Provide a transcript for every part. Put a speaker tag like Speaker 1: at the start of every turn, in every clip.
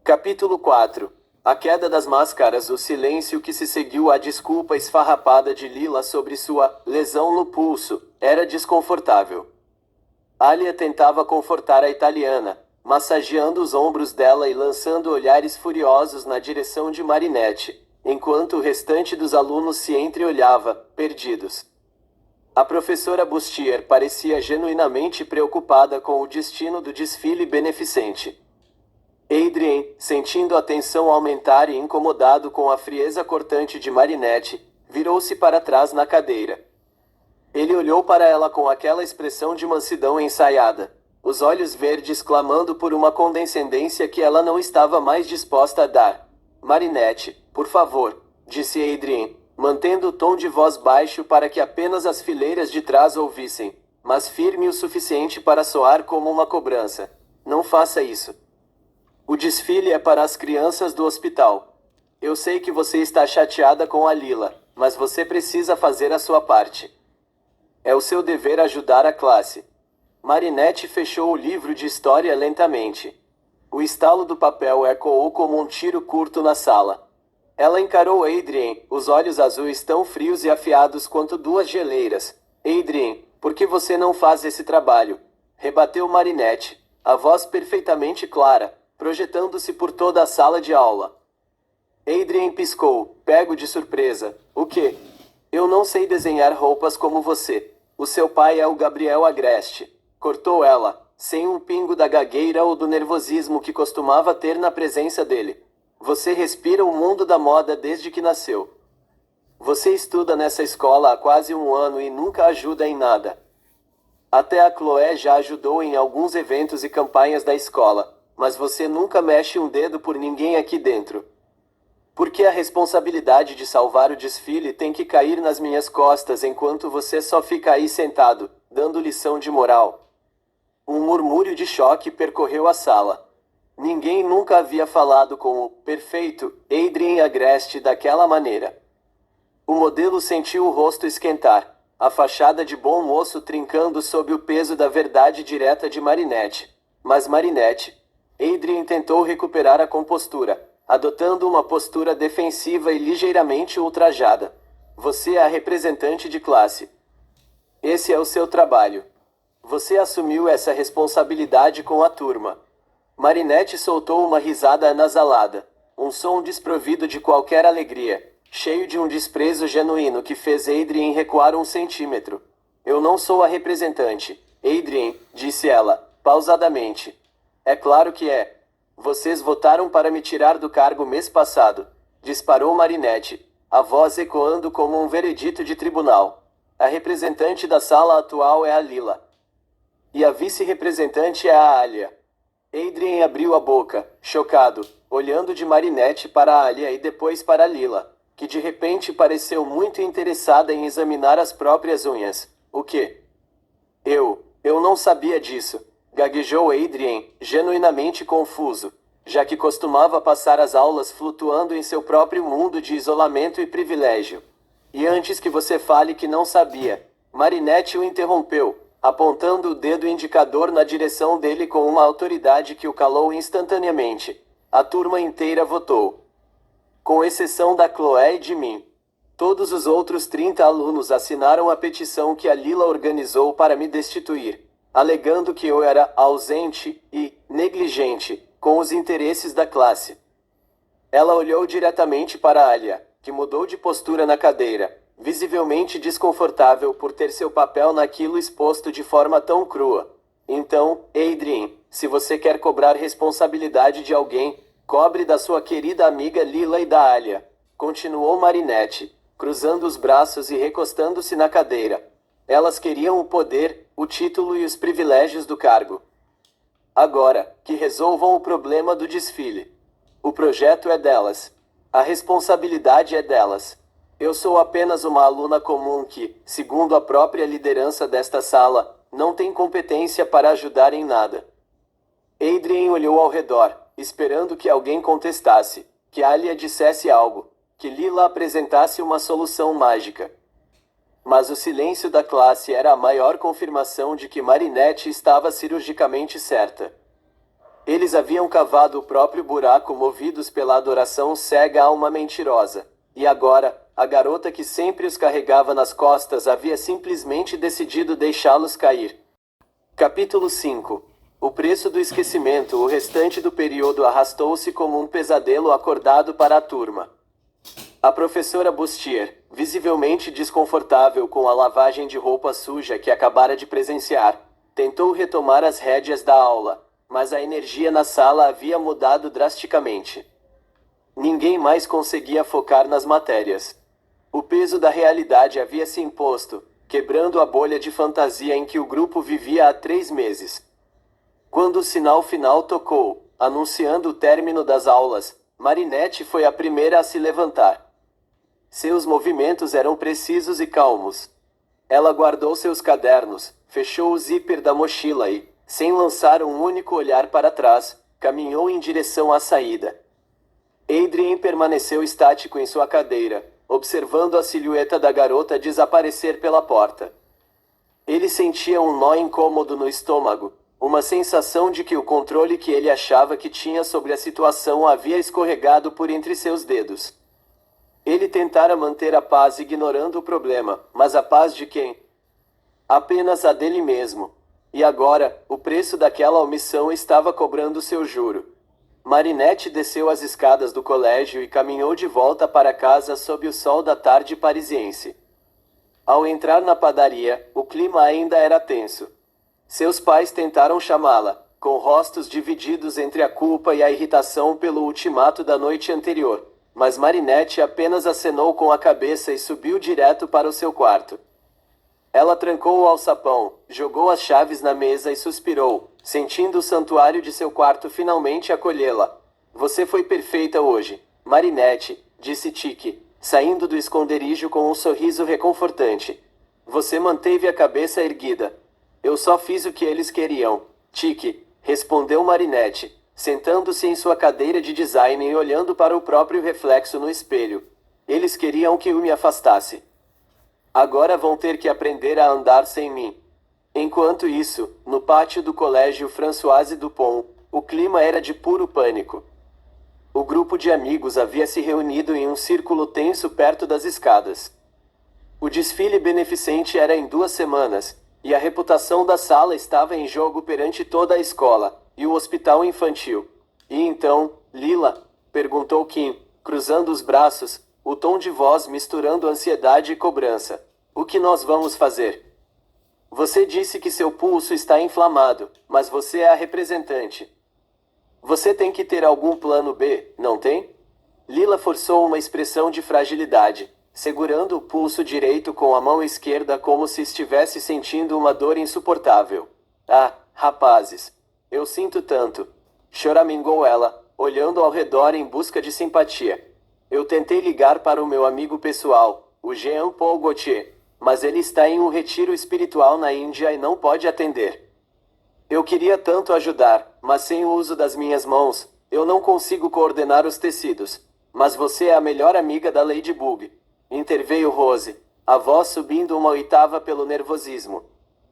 Speaker 1: Capítulo 4. A queda das máscaras. O silêncio que se seguiu à desculpa esfarrapada de Lila sobre sua lesão no pulso era desconfortável. Alia tentava confortar a italiana, massageando os ombros dela e lançando olhares furiosos na direção de Marinette, enquanto o restante dos alunos se entreolhava, perdidos. A professora Bustier parecia genuinamente preocupada com o destino do desfile beneficente. Adrien, sentindo a tensão aumentar e incomodado com a frieza cortante de Marinette, virou-se para trás na cadeira. Ele olhou para ela com aquela expressão de mansidão ensaiada, os olhos verdes clamando por uma condescendência que ela não estava mais disposta a dar. Marinette, por favor, disse Adrien, mantendo o tom de voz baixo para que apenas as fileiras de trás ouvissem, mas firme o suficiente para soar como uma cobrança. Não faça isso. O desfile é para as crianças do hospital. Eu sei que você está chateada com a Lila, mas você precisa fazer a sua parte. É o seu dever ajudar a classe. Marinette fechou o livro de história lentamente. O estalo do papel ecoou como um tiro curto na sala. Ela encarou Adrien, os olhos azuis tão frios e afiados quanto duas geleiras. Adrien, por que você não faz esse trabalho? Rebateu Marinette, a voz perfeitamente clara, projetando-se por toda a sala de aula. Adrien piscou, pego de surpresa. O quê? Eu não sei desenhar roupas como você. O seu pai é o Gabriel Agreste. Cortou ela, sem um pingo da gagueira ou do nervosismo que costumava ter na presença dele. Você respira o mundo da moda desde que nasceu. Você estuda nessa escola há quase um ano e nunca ajuda em nada. Até a Chloé já ajudou em alguns eventos e campanhas da escola, mas você nunca mexe um dedo por ninguém aqui dentro. Por que a responsabilidade de salvar o desfile tem que cair nas minhas costas enquanto você só fica aí sentado, dando lição de moral? Um murmúrio de choque percorreu a sala. Ninguém nunca havia falado com o perfeito Adrien Agreste daquela maneira. O modelo sentiu o rosto esquentar, a fachada de bom moço trincando sob o peso da verdade direta de Marinette. Mas Marinette... Adrien tentou recuperar a compostura, adotando uma postura defensiva e ligeiramente ultrajada. Você é a representante de classe. Esse é o seu trabalho. Você assumiu essa responsabilidade com a turma. Marinette soltou uma risada anasalada, um som desprovido de qualquer alegria, cheio de um desprezo genuíno que fez Adrien recuar 1 centímetro. Eu não sou a representante, Adrien, disse ela, pausadamente. É claro que é. Vocês votaram para me tirar do cargo mês passado, disparou Marinette, a voz ecoando como um veredito de tribunal. A representante da sala atual é a Lila. E a vice-representante é a Alia. Adrien abriu a boca, chocado, olhando de Marinette para a Alia e depois para a Lila, que de repente pareceu muito interessada em examinar as próprias unhas. O quê? Eu não sabia disso. Gaguejou Adrien, genuinamente confuso, já que costumava passar as aulas flutuando em seu próprio mundo de isolamento e privilégio. E antes que você fale que não sabia, Marinette o interrompeu, apontando o dedo indicador na direção dele com uma autoridade que o calou instantaneamente. A turma inteira votou. Com exceção da Chloé e de mim. Todos os outros 30 alunos assinaram a petição que a Lila organizou para me destituir, alegando que eu era ausente e negligente com os interesses da classe. Ela olhou diretamente para Alia, que mudou de postura na cadeira, visivelmente desconfortável por ter seu papel naquilo exposto de forma tão crua. Então, Adrien, se você quer cobrar responsabilidade de alguém, cobre da sua querida amiga Lila e da Alia, continuou Marinette, cruzando os braços e recostando-se na cadeira. Elas queriam o poder, o título e os privilégios do cargo. Agora, que resolvam o problema do desfile. O projeto é delas. A responsabilidade é delas. Eu sou apenas uma aluna comum que, segundo a própria liderança desta sala, não tem competência para ajudar em nada. Adrien olhou ao redor, esperando que alguém contestasse, que Alia dissesse algo, que Lila apresentasse uma solução mágica. Mas o silêncio da classe era a maior confirmação de que Marinette estava cirurgicamente certa. Eles haviam cavado o próprio buraco movidos pela adoração cega a uma mentirosa. E agora, a garota que sempre os carregava nas costas havia simplesmente decidido deixá-los cair. Capítulo 5. O preço do esquecimento. O restante do período arrastou-se como um pesadelo acordado para a turma. A professora Bustier, visivelmente desconfortável com a lavagem de roupa suja que acabara de presenciar, tentou retomar as rédeas da aula, mas a energia na sala havia mudado drasticamente. Ninguém mais conseguia focar nas matérias. O peso da realidade havia se imposto, quebrando a bolha de fantasia em que o grupo vivia há 3 meses. Quando o sinal final tocou, anunciando o término das aulas, Marinette foi a primeira a se levantar. Seus movimentos eram precisos e calmos. Ela guardou seus cadernos, fechou o zíper da mochila e, sem lançar um único olhar para trás, caminhou em direção à saída. Adrien permaneceu estático em sua cadeira, observando a silhueta da garota desaparecer pela porta. Ele sentia um nó incômodo no estômago, uma sensação de que o controle que ele achava que tinha sobre a situação havia escorregado por entre seus dedos. Ele tentara manter a paz ignorando o problema, mas a paz de quem? Apenas a dele mesmo. E agora, o preço daquela omissão estava cobrando seu juro. Marinette desceu as escadas do colégio e caminhou de volta para casa sob o sol da tarde parisiense. Ao entrar na padaria, o clima ainda era tenso. Seus pais tentaram chamá-la, com rostos divididos entre a culpa e a irritação pelo ultimato da noite anterior, mas Marinette apenas acenou com a cabeça e subiu direto para o seu quarto. Ela trancou o alçapão, jogou as chaves na mesa e suspirou, sentindo o santuário de seu quarto finalmente acolhê-la. Você foi perfeita hoje, Marinette, disse Tique, saindo do esconderijo com um sorriso reconfortante. Você manteve a cabeça erguida. Eu só fiz o que eles queriam, Tique, respondeu Marinette, sentando-se em sua cadeira de design e olhando para o próprio reflexo no espelho. Eles queriam que eu me afastasse. Agora vão ter que aprender a andar sem mim. Enquanto isso, no pátio do colégio Françoise Dupont, o clima era de puro pânico. O grupo de amigos havia se reunido em um círculo tenso perto das escadas. O desfile beneficente era em 2 semanas, e a reputação da sala estava em jogo perante toda a escola, e o hospital infantil. E então, Lila? Perguntou Kim, cruzando os braços, o tom de voz misturando ansiedade e cobrança. O que nós vamos fazer? Você disse que seu pulso está inflamado, mas você é a representante. Você tem que ter algum plano B, não tem? Lila forçou uma expressão de fragilidade, segurando o pulso direito com a mão esquerda como se estivesse sentindo uma dor insuportável. Ah, rapazes, eu sinto tanto, choramingou ela, olhando ao redor em busca de simpatia. Eu tentei ligar para o meu amigo pessoal, o Jean-Paul Gaultier, mas ele está em um retiro espiritual na Índia e não pode atender. Eu queria tanto ajudar, mas sem o uso das minhas mãos, eu não consigo coordenar os tecidos. Mas você é a melhor amiga da Ladybug. Interveio Rose, a voz subindo uma oitava pelo nervosismo.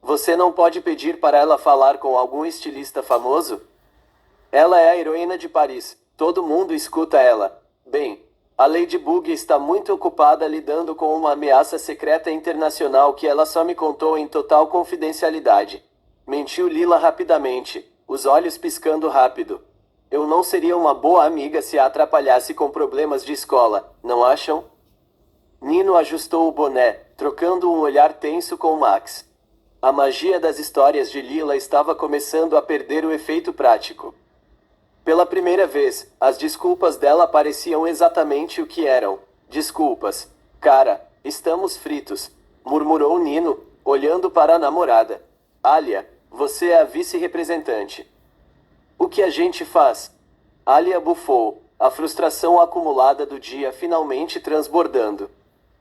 Speaker 1: Você não pode pedir para ela falar com algum estilista famoso? Ela é a heroína de Paris, todo mundo escuta ela. Bem, a Ladybug está muito ocupada lidando com uma ameaça secreta internacional que ela só me contou em total confidencialidade. Mentiu Lila rapidamente, os olhos piscando rápido. Eu não seria uma boa amiga se a atrapalhasse com problemas de escola, não acham? Nino ajustou o boné, trocando um olhar tenso com Max. A magia das histórias de Lila estava começando a perder o efeito prático. Pela primeira vez, as desculpas dela pareciam exatamente o que eram. Desculpas. Cara, estamos fritos, murmurou Nino, olhando para a namorada. Alia, você é a vice-representante. O que a gente faz? Alia bufou, a frustração acumulada do dia finalmente transbordando.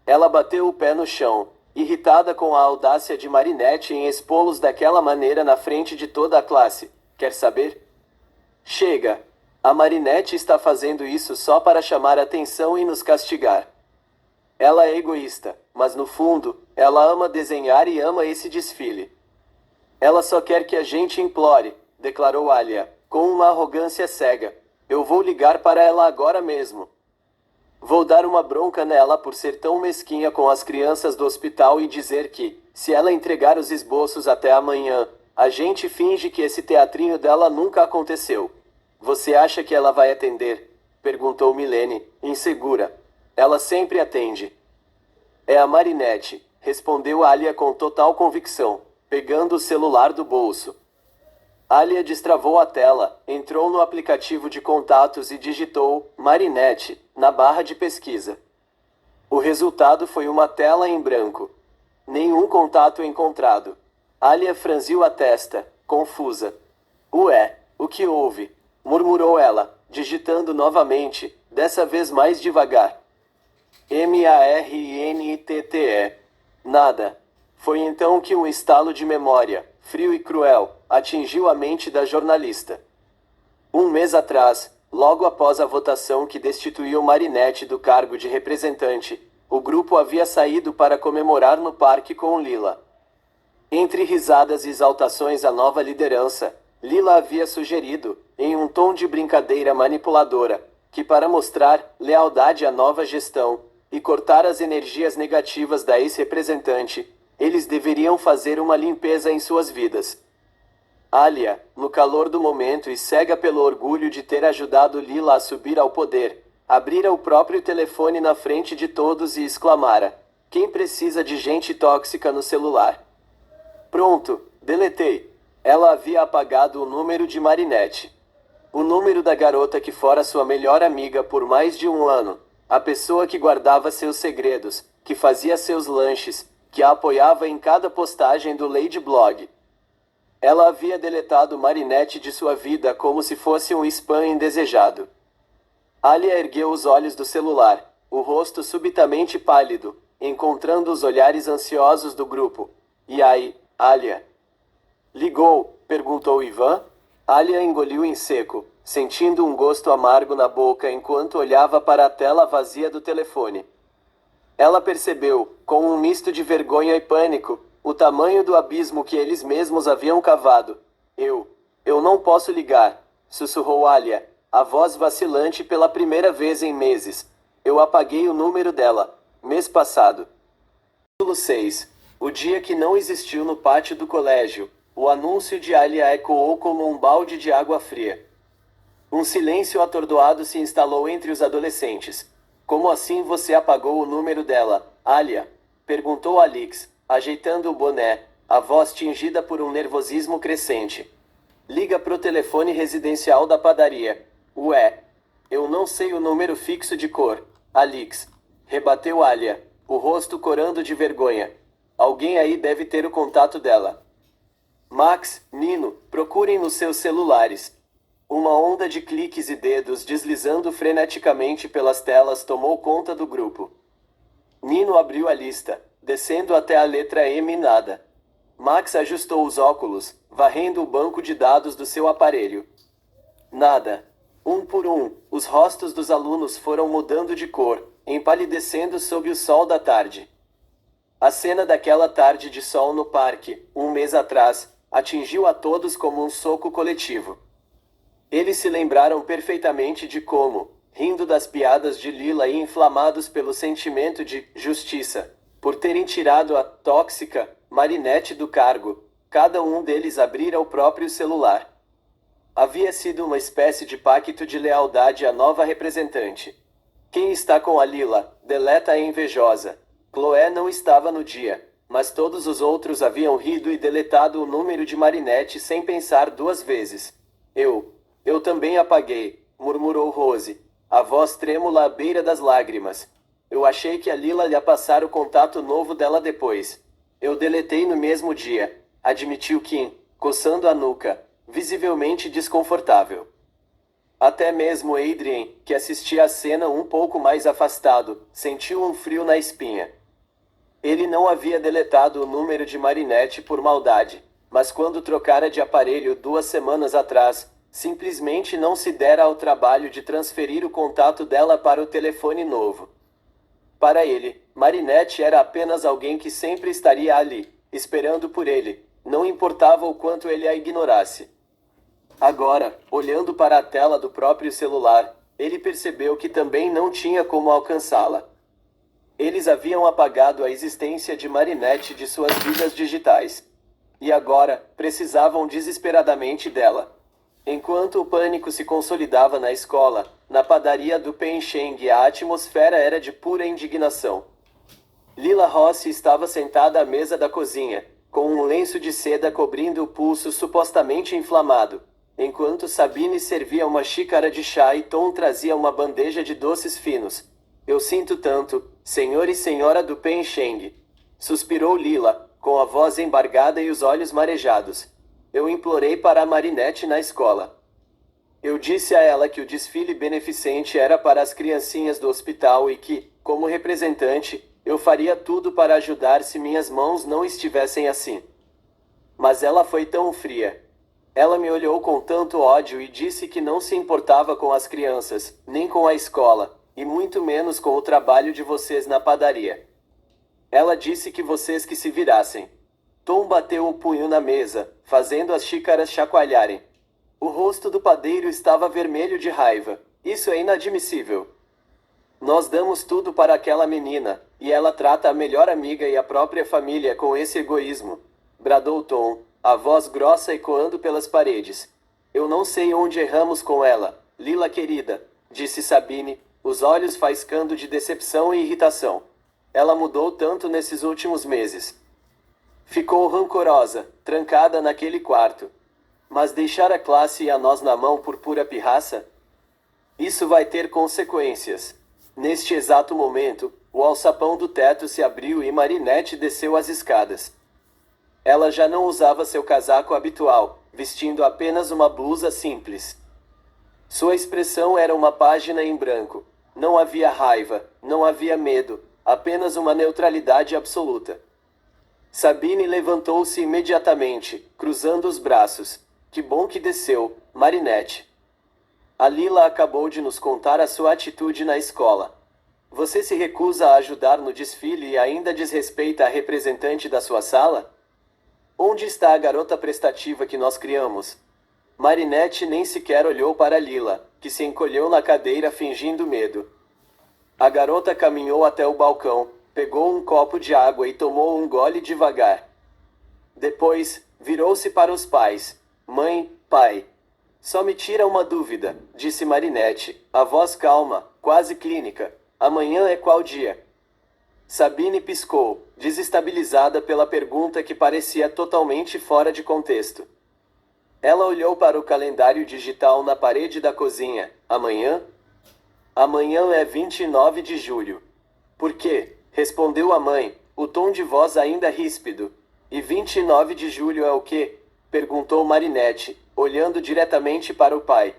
Speaker 1: Ela bateu o pé no chão, irritada com a audácia de Marinette em expô-los daquela maneira na frente de toda a classe. Quer saber? Chega! A Marinette está fazendo isso só para chamar atenção e nos castigar. Ela é egoísta, mas no fundo, ela ama desenhar e ama esse desfile. Ela só quer que a gente implore, declarou Alia, com uma arrogância cega. Eu vou ligar para ela agora mesmo. Vou dar uma bronca nela por ser tão mesquinha com as crianças do hospital e dizer que, se ela entregar os esboços até amanhã, a gente finge que esse teatrinho dela nunca aconteceu. Você acha que ela vai atender? Perguntou Milene, insegura. Ela sempre atende. É a Marinette, respondeu Alia com total convicção, pegando o celular do bolso. Alia destravou a tela, entrou no aplicativo de contatos e digitou Marinette na barra de pesquisa. O resultado foi uma tela em branco. Nenhum contato encontrado. Alia franziu a testa, confusa. Ué, o que houve? Murmurou ela, digitando novamente, dessa vez mais devagar. Marinitte. Nada. Foi então que um estalo de memória, frio e cruel, atingiu a mente da jornalista. Um mês atrás, logo após a votação que destituiu Marinette do cargo de representante, o grupo havia saído para comemorar no parque com Lila. Entre risadas e exaltações à nova liderança, Lila havia sugerido, em um tom de brincadeira manipuladora, que para mostrar lealdade à nova gestão e cortar as energias negativas da ex-representante, eles deveriam fazer uma limpeza em suas vidas. Alia, no calor do momento e cega pelo orgulho de ter ajudado Lila a subir ao poder, abrira o próprio telefone na frente de todos e exclamara: "Quem precisa de gente tóxica no celular?" Pronto, deletei. Ela havia apagado o número de Marinette. O número da garota que fora sua melhor amiga por mais de um ano. A pessoa que guardava seus segredos, que fazia seus lanches, que a apoiava em cada postagem do Lady Blog. Ela havia deletado Marinette de sua vida como se fosse um spam indesejado. Alia ergueu os olhos do celular, o rosto subitamente pálido, encontrando os olhares ansiosos do grupo. E aí, Alia? Ligou? Perguntou Ivan. Alia engoliu em seco, sentindo um gosto amargo na boca enquanto olhava para a tela vazia do telefone. Ela percebeu, com um misto de vergonha e pânico, o tamanho do abismo que eles mesmos haviam cavado. Eu não posso ligar, sussurrou Alia, a voz vacilante pela primeira vez em meses. Eu apaguei o número dela, mês passado. Capítulo 6. O dia que não existiu no pátio do colégio. O anúncio de Alia ecoou como um balde de água fria. Um silêncio atordoado se instalou entre os adolescentes. Como assim você apagou o número dela, Alia? Perguntou Alix, ajeitando o boné, a voz tingida por um nervosismo crescente. Liga pro telefone residencial da padaria. Ué, eu não sei o número fixo de cor, Alix. Rebateu Alia, o rosto corando de vergonha. Alguém aí deve ter o contato dela. Max, Nino, procurem nos seus celulares. Uma onda de cliques e dedos deslizando freneticamente pelas telas tomou conta do grupo. Nino abriu a lista, descendo até a letra M e nada. Max ajustou os óculos, varrendo o banco de dados do seu aparelho. Nada. Um por um, os rostos dos alunos foram mudando de cor, empalidecendo sob o sol da tarde. A cena daquela tarde de sol no parque, um mês atrás, atingiu a todos como um soco coletivo. Eles se lembraram perfeitamente de como, rindo das piadas de Lila e inflamados pelo sentimento de justiça, por terem tirado a tóxica Marinette do cargo, cada um deles abrira o próprio celular. Havia sido uma espécie de pacto de lealdade à nova representante. Quem está com a Lila, deleta a invejosa. Chloé não estava no dia, mas todos os outros haviam rido e deletado o número de Marinette sem pensar duas vezes. Eu também apaguei, murmurou Rose, a voz trêmula à beira das lágrimas. Eu achei que a Lila ia passar o contato novo dela depois. Eu deletei no mesmo dia, admitiu Kim, coçando a nuca, visivelmente desconfortável. Até mesmo Adrien, que assistia à cena um pouco mais afastado, sentiu um frio na espinha. Ele não havia deletado o número de Marinette por maldade, mas quando trocara de aparelho 2 semanas atrás, simplesmente não se dera ao trabalho de transferir o contato dela para o telefone novo. Para ele, Marinette era apenas alguém que sempre estaria ali, esperando por ele, não importava o quanto ele a ignorasse. Agora, olhando para a tela do próprio celular, ele percebeu que também não tinha como alcançá-la. Eles haviam apagado a existência de Marinette de suas vidas digitais. E agora, precisavam desesperadamente dela. Enquanto o pânico se consolidava na escola, na padaria do Pencheng, a atmosfera era de pura indignação. Lila Rossi estava sentada à mesa da cozinha, com um lenço de seda cobrindo o pulso supostamente inflamado, enquanto Sabine servia uma xícara de chá e Tom trazia uma bandeja de doces finos. Eu sinto tanto, senhor e senhora do Pencheng, suspirou Lila, com a voz embargada e os olhos marejados. Eu implorei para a Marinette na escola. Eu disse a ela que o desfile beneficente era para as criancinhas do hospital e que, como representante, eu faria tudo para ajudar se minhas mãos não estivessem assim. Mas ela foi tão fria. Ela me olhou com tanto ódio e disse que não se importava com as crianças, nem com a escola, e muito menos com o trabalho de vocês na padaria. Ela disse que vocês que se virassem. Tom bateu o punho na mesa, fazendo as xícaras chacoalharem. O rosto do padeiro estava vermelho de raiva. Isso é inadmissível. Nós damos tudo para aquela menina, e ela trata a melhor amiga e a própria família com esse egoísmo, bradou Tom, a voz grossa ecoando pelas paredes. Eu não sei onde erramos com ela, Lila querida, disse Sabine, os olhos faiscando de decepção e irritação. Ela mudou tanto nesses últimos meses. Ficou rancorosa, trancada naquele quarto. Mas deixar a classe e a nós na mão por pura pirraça? Isso vai ter consequências. Neste exato momento, o alçapão do teto se abriu e Marinette desceu as escadas. Ela já não usava seu casaco habitual, vestindo apenas uma blusa simples. Sua expressão era uma página em branco. Não havia raiva, não havia medo, apenas uma neutralidade absoluta. Sabine levantou-se imediatamente, cruzando os braços. Que bom que desceu, Marinette. A Lila acabou de nos contar a sua atitude na escola. Você se recusa a ajudar no desfile e ainda desrespeita a representante da sua sala? Onde está a garota prestativa que nós criamos? Marinette nem sequer olhou para Lila, que se encolheu na cadeira fingindo medo. A garota caminhou até o balcão, pegou um copo de água e tomou um gole devagar. Depois, virou-se para os pais. Mãe, pai. Só me tira uma dúvida, disse Marinette, a voz calma, quase clínica. Amanhã é qual dia? Sabine piscou, desestabilizada pela pergunta que parecia totalmente fora de contexto. Ela olhou para o calendário digital na parede da cozinha. Amanhã? Amanhã é 29 de julho. Por quê? Respondeu a mãe, o tom de voz ainda ríspido. E 29 de julho é o quê? Perguntou Marinette, olhando diretamente para o pai.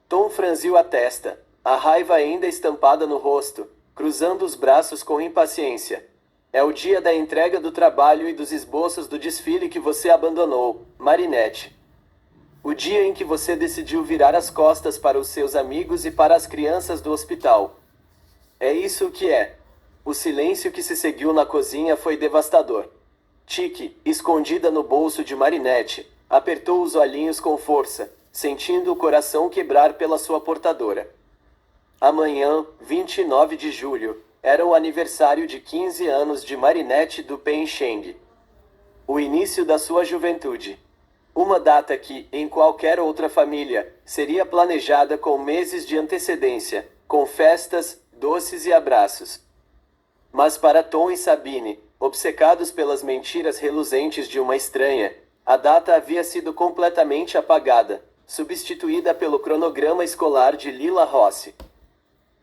Speaker 1: Tom franziu a testa, a raiva ainda estampada no rosto, cruzando os braços com impaciência. É o dia da entrega do trabalho e dos esboços do desfile que você abandonou, Marinette. O dia em que você decidiu virar as costas para os seus amigos e para as crianças do hospital. É isso o que é. O silêncio que se seguiu na cozinha foi devastador. Tiki, escondida no bolso de Marinette, apertou os olhinhos com força, sentindo o coração quebrar pela sua portadora. Amanhã, 29 de julho, era o aniversário de 15 anos de Marinette do Pencheng. O início da sua juventude. Uma data que, em qualquer outra família, seria planejada com meses de antecedência, com festas, doces e abraços. Mas para Tom e Sabine, obcecados pelas mentiras reluzentes de uma estranha, a data havia sido completamente apagada, substituída pelo cronograma escolar de Lila Rossi.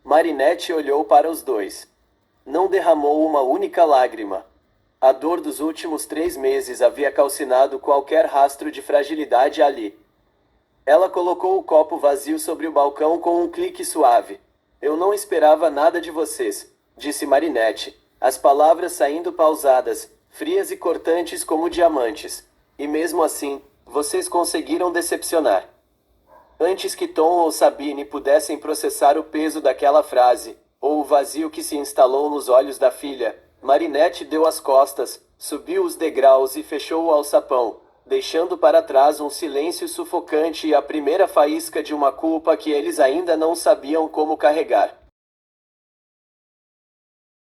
Speaker 1: Marinette olhou para os dois. Não derramou uma única lágrima. A dor dos últimos 3 meses havia calcinado qualquer rastro de fragilidade ali. Ela colocou o copo vazio sobre o balcão com um clique suave. Eu não esperava nada de vocês, disse Marinette, as palavras saindo pausadas, frias e cortantes como diamantes. E mesmo assim, vocês conseguiram decepcionar. Antes que Tom ou Sabine pudessem processar o peso daquela frase, ou o vazio que se instalou nos olhos da filha, Marinette deu as costas, subiu os degraus e fechou o alçapão, deixando para trás um silêncio sufocante e a primeira faísca de uma culpa que eles ainda não sabiam como carregar.